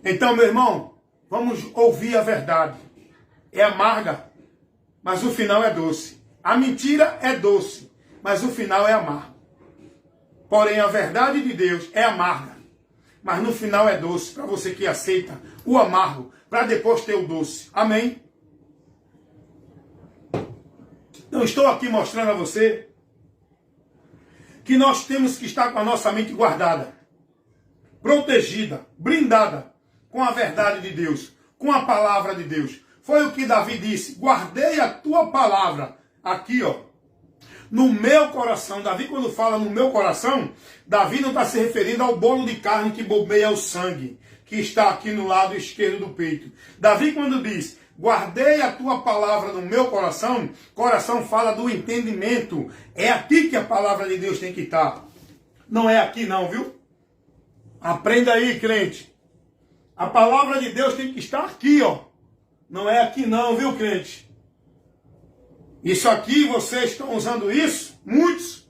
Então, meu irmão, vamos ouvir a verdade. É amarga, mas o final é doce. A mentira é doce, mas o final é amargo. Porém, a verdade de Deus é amarga, mas no final é doce, para você que aceita o amargo, para depois ter o doce. Amém? Então, estou aqui mostrando a você que nós temos que estar com a nossa mente guardada, protegida, blindada com a verdade de Deus, com a palavra de Deus. Foi o que Davi disse: guardei a tua palavra. Aqui, ó, no meu coração. Davi, quando fala no meu coração, Davi não está se referindo ao bolo de carne que bombeia o sangue, que está aqui no lado esquerdo do peito. Davi, quando diz: guardei a tua palavra no meu coração, coração fala do entendimento. É aqui que a palavra de Deus tem que estar. Não é aqui não, viu? Aprenda aí, crente. A palavra de Deus tem que estar aqui, ó. Não é aqui não, viu, crente? Isso aqui, vocês estão usando isso, muitos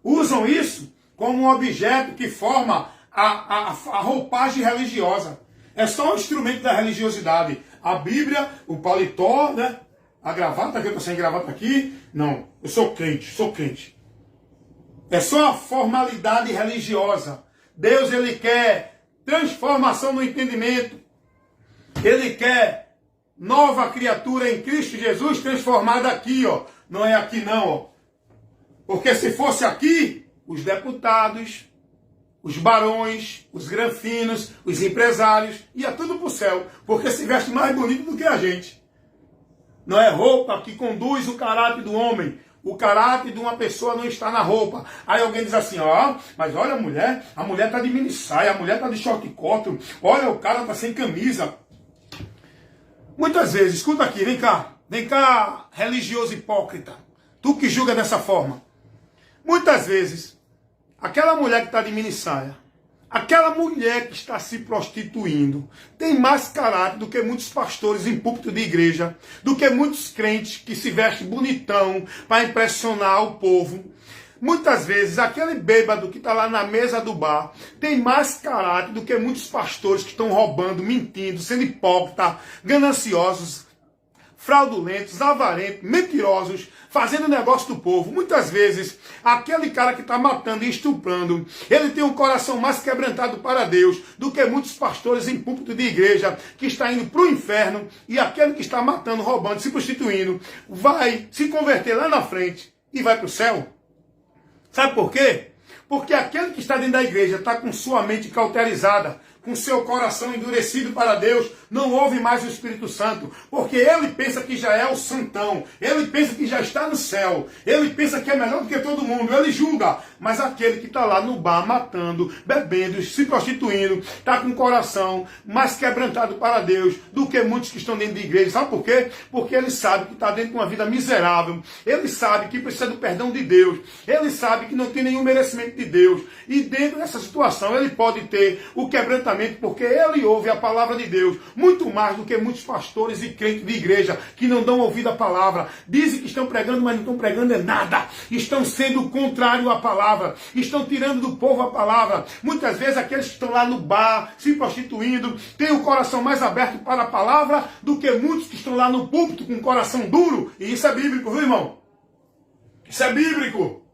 usam isso como um objeto que forma a roupagem religiosa. É só um instrumento da religiosidade. A Bíblia, o paletó, né? A gravata, que eu estou sem gravata aqui. Não, eu sou crente, sou crente. É só a formalidade religiosa. Deus, ele quer transformação no entendimento. Ele quer nova criatura em Cristo Jesus transformada aqui, ó. Não é aqui não, ó. Porque se fosse aqui, os deputados, os barões, os granfinos, os empresários, ia tudo pro céu. Porque se veste mais bonito do que a gente. Não é roupa que conduz o caráter do homem. O caráter de uma pessoa não está na roupa. Aí alguém diz assim, ó, mas olha a mulher tá de mini saia, a mulher tá de short cotton, olha, o cara tá sem camisa. Muitas vezes, escuta aqui, vem cá, religioso hipócrita, tu que julga dessa forma. Muitas vezes, aquela mulher que está de mini saia, aquela mulher que está se prostituindo, tem mais caráter do que muitos pastores em púlpito de igreja, do que muitos crentes que se vestem bonitão para impressionar o povo. Muitas vezes, aquele bêbado que está lá na mesa do bar tem mais caráter do que muitos pastores que estão roubando, mentindo, sendo hipócritas, gananciosos, fraudulentos, avarentos, mentirosos, fazendo negócio do povo. Muitas vezes, aquele cara que está matando e estuprando, ele tem um coração mais quebrantado para Deus do que muitos pastores em púlpito de igreja que está indo para o inferno, e aquele que está matando, roubando, se prostituindo, vai se converter lá na frente e vai para o céu. Sabe por quê? Porque aquele que está dentro da igreja está com sua mente cauterizada, com seu coração endurecido para Deus, não ouve mais o Espírito Santo, porque ele pensa que já é o santão, ele pensa que já está no céu, ele pensa que é melhor do que todo mundo, ele julga. Mas aquele que está lá no bar matando, bebendo, se prostituindo, está com o coração mais quebrantado para Deus do que muitos que estão dentro da igreja. Sabe por quê? Porque ele sabe que está dentro de uma vida miserável, ele sabe que precisa do perdão de Deus, ele sabe que não tem nenhum merecimento de Deus, e dentro dessa situação ele pode ter o quebrantamento, porque ele ouve a palavra de Deus muito mais do que muitos pastores e crentes de igreja que não dão ouvido à palavra. Dizem que estão pregando, mas não estão pregando é nada. Estão sendo contrário à palavra. Estão tirando do povo a palavra. Muitas vezes aqueles que estão lá no bar, se prostituindo, têm o coração mais aberto para a palavra do que muitos que estão lá no púlpito com o coração duro. E isso é bíblico, viu, irmão? Isso é bíblico.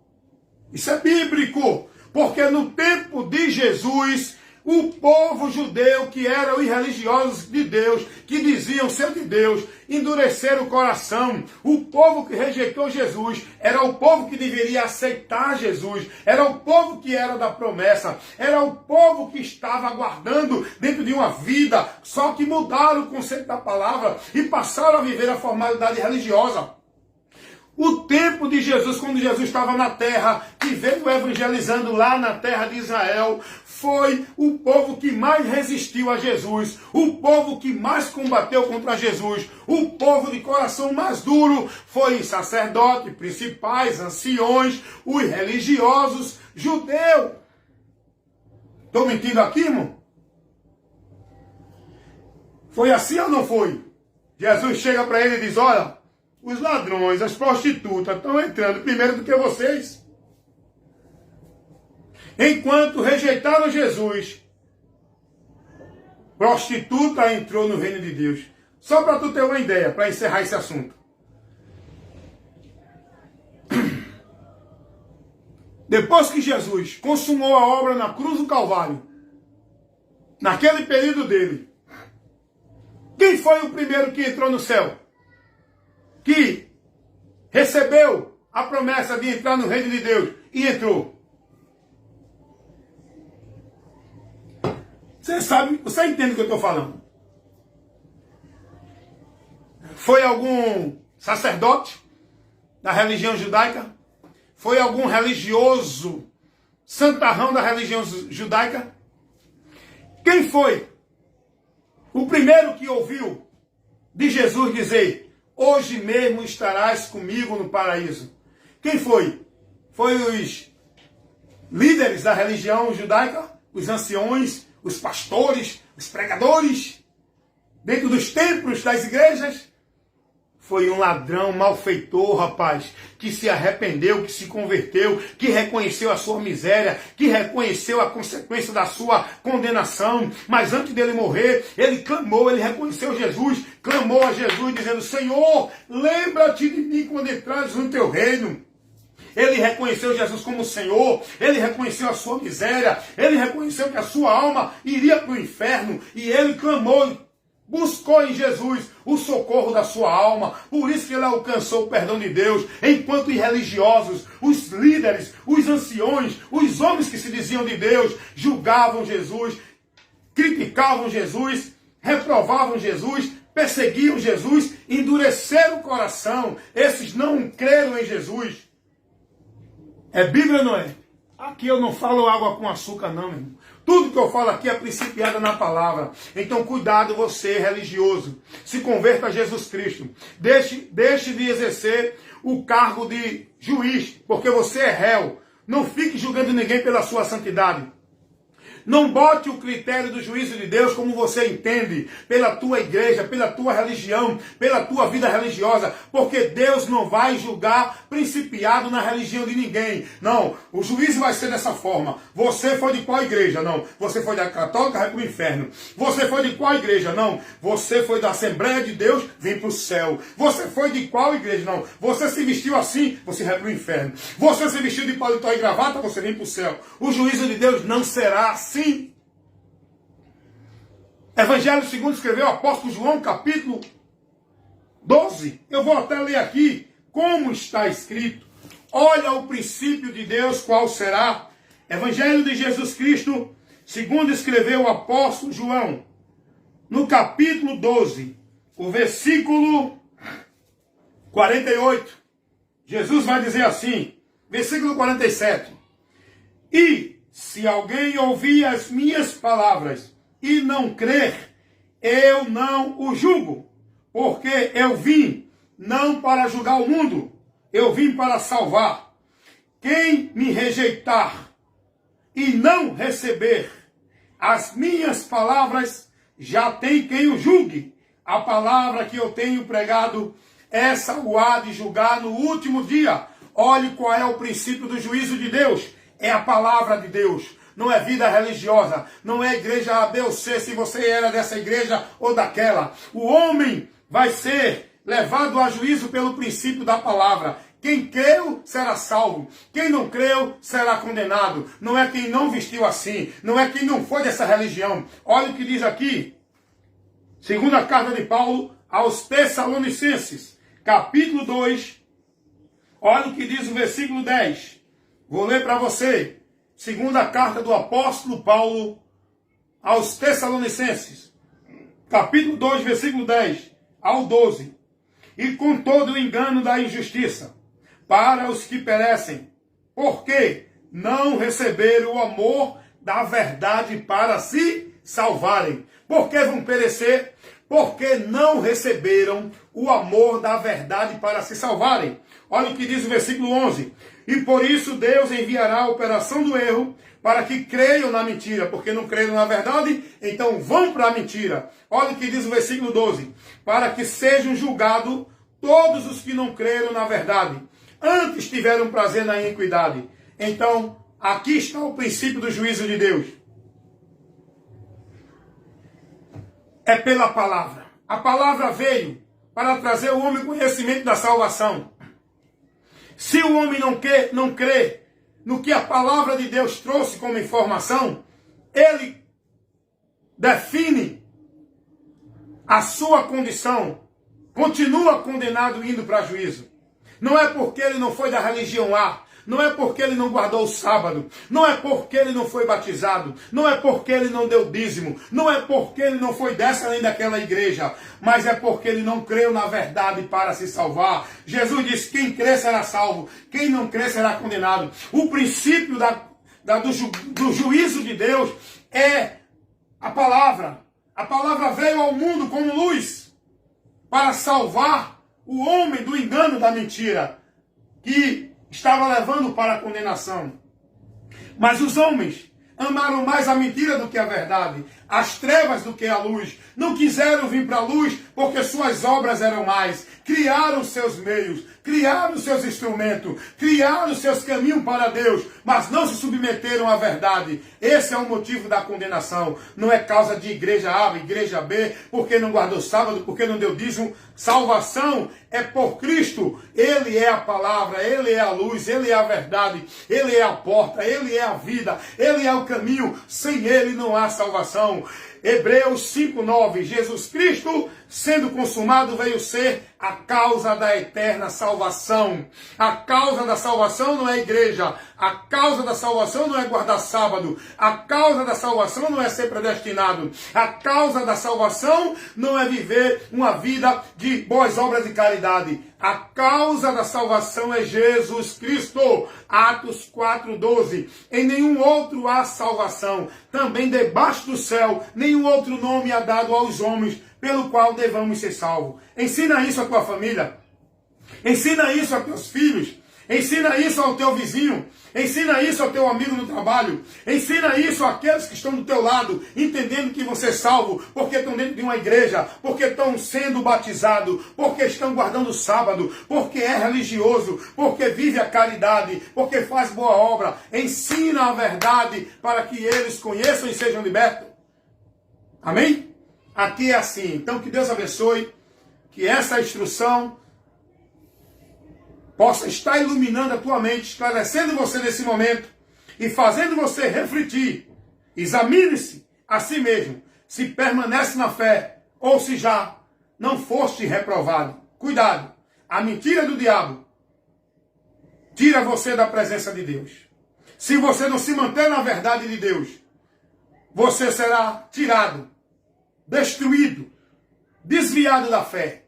Isso é bíblico. Porque no tempo de Jesus, o povo judeu, que eram irreligiosos de Deus, que diziam ser de Deus, endureceram o coração. O povo que rejeitou Jesus era o povo que deveria aceitar Jesus, era o povo que era da promessa, era o povo que estava aguardando dentro de uma vida, só que mudaram o conceito da palavra e passaram a viver a formalidade religiosa. O tempo de Jesus, quando Jesus estava na terra, que veio evangelizando lá na terra de Israel, foi o povo que mais resistiu a Jesus, o povo que mais combateu contra Jesus, o povo de coração mais duro foi sacerdotes, principais, anciões, os religiosos, judeus. Estou mentindo aqui, irmão? Foi assim ou não foi? Jesus chega para ele e diz, olha, os ladrões, as prostitutas estão entrando primeiro do que vocês. Enquanto rejeitaram Jesus, prostituta entrou no reino de Deus. Só para tu ter uma ideia, para encerrar esse assunto. Depois que Jesus consumou a obra na cruz do Calvário, naquele período dele, quem foi o primeiro que entrou no céu? Que recebeu a promessa de entrar no reino de Deus e entrou? Você sabe, você entende o que eu estou falando? Foi algum sacerdote da religião judaica? Foi algum religioso santarrão da religião judaica? Quem foi o primeiro que ouviu de Jesus dizer: hoje mesmo estarás comigo no paraíso? Quem foi? Foi os líderes da religião judaica? Os anciões, os pastores, os pregadores? Dentro dos templos das igrejas? Foi um ladrão, malfeitor, rapaz, que se arrependeu, que se converteu, que reconheceu a sua miséria, que reconheceu a consequência da sua condenação. Mas antes dele morrer, ele clamou, ele reconheceu Jesus, clamou a Jesus, dizendo: Senhor, lembra-te de mim quando entrares no teu reino. Ele reconheceu Jesus como Senhor, ele reconheceu a sua miséria, ele reconheceu que a sua alma iria para o inferno, e ele clamou, buscou em Jesus o socorro da sua alma. Por isso que ele alcançou o perdão de Deus. Enquanto os religiosos, os líderes, os anciões, os homens que se diziam de Deus, julgavam Jesus, criticavam Jesus, reprovavam Jesus, perseguiam Jesus, endureceram o coração. Esses não creram em Jesus. É Bíblia ou não é? Aqui eu não falo água com açúcar não, meu irmão. Tudo que eu falo aqui é principiado na palavra. Então cuidado você, religioso. Se converta a Jesus Cristo. Deixe de exercer o cargo de juiz, porque você é réu. Não fique julgando ninguém pela sua santidade. Não bote o critério do juízo de Deus como você entende, pela tua igreja, pela tua religião, pela tua vida religiosa, porque Deus não vai julgar principiado na religião de ninguém. Não, o juízo vai ser dessa forma. Você foi de qual igreja? Não. Você foi da católica, vai para o inferno. Você foi de qual igreja? Não. Você foi da Assembleia de Deus, vem para o céu. Você foi de qual igreja? Não. Você se vestiu assim, você vai para o inferno. Você se vestiu de paletó e gravata, você vem para o céu. O juízo de Deus não será assim. Sim. Evangelho segundo escreveu o apóstolo João, capítulo 12. Eu vou até ler aqui como está escrito. Olha o princípio de Deus, qual será. Evangelho de Jesus Cristo, segundo escreveu o apóstolo João, no capítulo 12, o versículo 48. Jesus vai dizer assim, versículo 47. E se alguém ouvir as minhas palavras e não crer, eu não o julgo, porque eu vim não para julgar o mundo, eu vim para salvar. Quem me rejeitar e não receber as minhas palavras, já tem quem o julgue. A palavra que eu tenho pregado, essa o há de julgar no último dia. Olhe qual é o princípio do juízo de Deus. É a palavra de Deus, não é vida religiosa, não é igreja A, B ou C, se você era dessa igreja ou daquela. O homem vai ser levado a juízo pelo princípio da palavra. Quem creu será salvo, quem não creu será condenado. Não é quem não vestiu assim, não é quem não foi dessa religião. Olha o que diz aqui, segunda carta de Paulo aos Tessalonicenses, capítulo 2, olha o que diz o versículo 10. Vou ler para você, segunda carta do apóstolo Paulo aos Tessalonicenses, capítulo 2, versículo 10 ao 12. E com todo o engano da injustiça, para os que perecem, porque não receberam o amor da verdade para se salvarem. Por que vão perecer? Porque não receberam o amor da verdade para se salvarem. Olha o que diz o versículo 11. E por isso Deus enviará a operação do erro para que creiam na mentira, porque não creram na verdade, então vão para a mentira. Olha o que diz o versículo 12. Para que sejam julgados todos os que não creram na verdade, antes tiveram prazer na iniquidade. Então, aqui está o princípio do juízo de Deus. é pela palavra. A palavra veio para trazer ao homem conhecimento da salvação. Se o homem não crê no que a palavra de Deus trouxe como informação, ele define a sua condição, continua condenado indo para juízo. Não é porque ele não foi da religião A, não é porque ele não guardou o sábado, não é porque ele não foi batizado, não é porque ele não deu dízimo, não é porque ele não foi dessa nem daquela igreja, mas é porque ele não creu na verdade para se salvar. Jesus disse: quem crê será salvo, quem não crê será condenado. O princípio do juízo de Deus é a palavra. A palavra veio ao mundo como luz para salvar o homem do engano da mentira que estava levando para a condenação. Mas os homens amaram mais a mentira do que a verdade, as trevas do que a luz. Não quiseram vir para a luz porque suas obras eram mais. Criaram seus meios, criaram seus instrumentos, criaram seus caminhos para Deus, mas não se submeteram à verdade. Esse é o motivo da condenação. Não é causa de igreja A, igreja B, porque não guardou sábado, porque não deu dízimo. Salvação é por Cristo. Ele é a palavra, Ele é a luz, Ele é a verdade, Ele é a porta, Ele é a vida, Ele é o caminho. Sem Ele não há salvação. Hebreus 5:9, Jesus Cristo, sendo consumado, veio ser a causa da eterna salvação. A causa da salvação não é a igreja, a causa da salvação não é guardar sábado, a causa da salvação não é ser predestinado, a causa da salvação não é viver uma vida de boas obras de caridade. A causa da salvação é Jesus Cristo. Atos 4:12. Em nenhum outro há salvação, também debaixo do céu, nenhum outro nome há dado aos homens, pelo qual devamos ser salvos. Ensina isso à tua família. Ensina isso a teus filhos. Ensina isso ao teu vizinho. Ensina isso ao teu amigo no trabalho. Ensina isso àqueles que estão do teu lado, entendendo que você é salvo, porque estão dentro de uma igreja, porque estão sendo batizados, porque estão guardando o sábado, porque é religioso, porque vive a caridade, porque faz boa obra. Ensina a verdade para que eles conheçam e sejam libertos. Amém? Aqui é assim. Então que Deus abençoe, que essa instrução possa estar iluminando a tua mente, esclarecendo você nesse momento e fazendo você refletir. Examine-se a si mesmo, se permanece na fé ou se já não foste reprovado. Cuidado, a mentira do diabo tira você da presença de Deus. Se você não se manter na verdade de Deus, você será tirado, destruído, desviado da fé.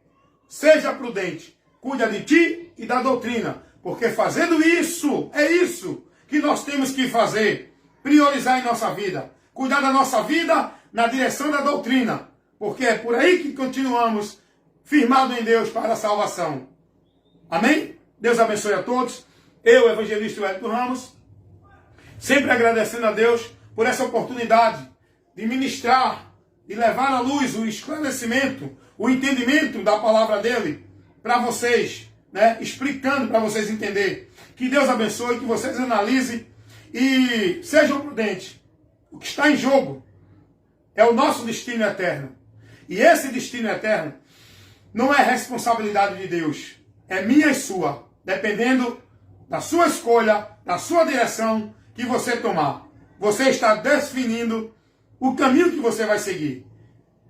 Seja prudente, cuida de ti e da doutrina, porque fazendo isso, é isso que nós temos que fazer, priorizar em nossa vida, cuidar da nossa vida na direção da doutrina, porque é por aí que continuamos firmados em Deus para a salvação. Amém? Deus abençoe a todos. Eu, evangelista Wellington Ramos, sempre agradecendo a Deus por essa oportunidade de ministrar, de levar à luz o esclarecimento, o entendimento da palavra dele para vocês, né? Explicando para vocês entenderem. Que Deus abençoe, que vocês analisem e sejam prudentes. O que está em jogo é o nosso destino eterno. E esse destino eterno não é responsabilidade de Deus, é minha e sua, dependendo da sua escolha, da sua direção que você tomar. Você está definindo o caminho que você vai seguir.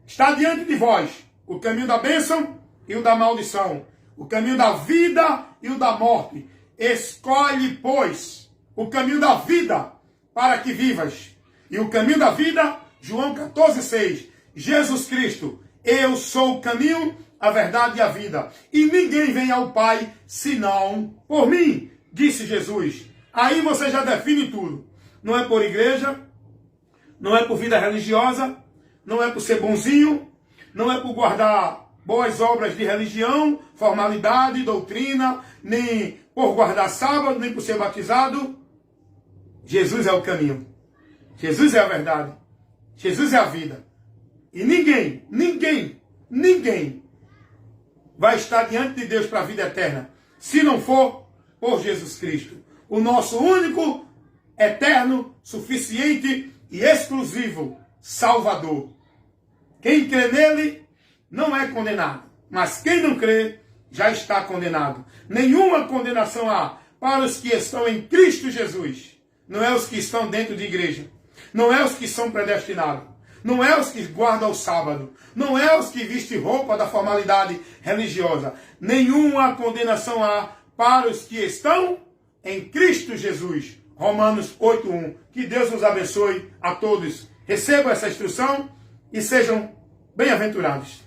Está diante de vós o caminho da bênção e o da maldição, o caminho da vida e o da morte. Escolhe, pois, o caminho da vida para que vivas. E o caminho da vida, João 14,6. Jesus Cristo, eu sou o caminho, a verdade e a vida. E ninguém vem ao Pai senão por mim, disse Jesus. Aí você já define tudo. Não é por igreja, não é por vida religiosa, não é por ser bonzinho, não é por guardar boas obras de religião, formalidade, doutrina, nem por guardar sábado, nem por ser batizado. Jesus é o caminho. Jesus é a verdade. Jesus é a vida. E ninguém vai estar diante de Deus para a vida eterna, se não for por Jesus Cristo. O nosso único, eterno, suficiente e exclusivo Salvador. Quem crê nele não é condenado, mas quem não crê já está condenado. Nenhuma condenação há para os que estão em Cristo Jesus. Não é os que estão dentro de igreja. Não é os que são predestinados. Não é os que guardam o sábado. Não é os que vestem roupa da formalidade religiosa. Nenhuma condenação há para os que estão em Cristo Jesus. Romanos 8:1. Que Deus nos abençoe a todos. Recebam essa instrução e sejam bem-aventurados.